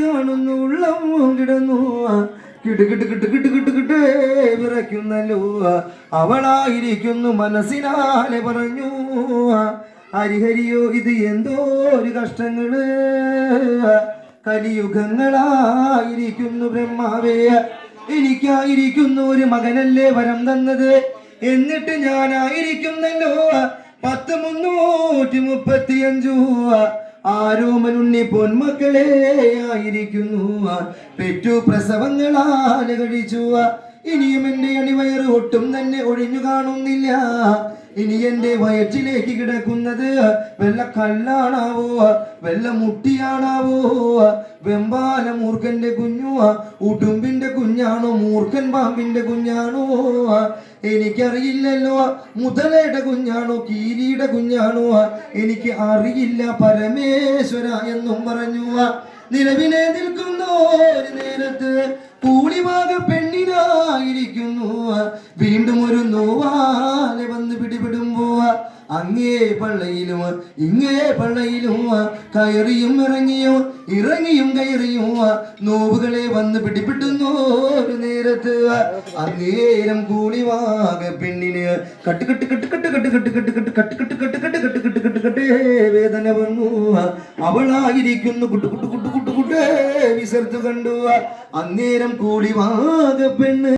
ഉള്ളം കിടന്നു കിട്ടുകിട്ട് വിറയ്ക്കുന്നല്ലോ. അവളായിരിക്കുന്നു മനസ്സിനാലെ പറഞ്ഞു, ഹരിഹരിയോ ഇത് എന്തോ ഒരു കഷ്ടങ്ങള്, കലിയുഗങ്ങളായിരിക്കുന്നു ബ്രഹ്മാവേ. എനിക്കായിരിക്കുന്നു ഒരു മകനല്ലേ വരം തന്നത്, എന്നിട്ട് ഞാനായിരിക്കുന്നല്ലോ 10,335 ആരോമനുണ്ണി പൊന്മക്കളെ ആയിരിക്കുന്നു. പെറ്റു പ്രസവങ്ങളാല് കഴിച്ചു. ഇനിയും എന്റെ അണിവയറ് ഒട്ടും തന്നെ ഒഴിഞ്ഞു കാണുന്നില്ല. ഇനി എന്റെ വയറ്റിലേക്ക് കിടക്കുന്നത് വെള്ള കല്ലാണാവോ, വെള്ള മുട്ടിയാണാവോ, വെമ്പാല മൂർഖന്റെ കുഞ്ഞു, ഉടുമ്പിന്റെ കുഞ്ഞാണോ, മൂർഖൻ പാമ്പിന്റെ കുഞ്ഞാണോ എനിക്കറിയില്ലല്ലോ. മുതലയുടെ കുഞ്ഞാണോ, കീരിയുടെ കുഞ്ഞാണോ എനിക്ക് അറിയില്ല പരമേശ്വര എന്നും പറഞ്ഞു. നിലവിലെ നിൽക്കുന്ന ഒരു നേരത്ത് കൂളിവാക പെണ്ണിനായിരിക്കുന്നു വീണ്ടും ഒരു നോവാലെ വന്ന് പിടിപെടുമ്പോ, അങ്ങേ പള്ളയിലും ഇങ്ങേ പള്ളയിലും കയറിയും ഇറങ്ങിയും കയറിയും നോവുകളെ വന്ന് പിടിപെട്ടുന്നു ഒരു നേരത്ത്. അന്നേരം കൂളിവാക പെണ്ണിന് വേദന വന്നു. അവളായിരിക്കുന്നു കുട്ടു വിസർത്തു കണ്ടു. അന്നേരം കൂളിവാക പെണ്ണ്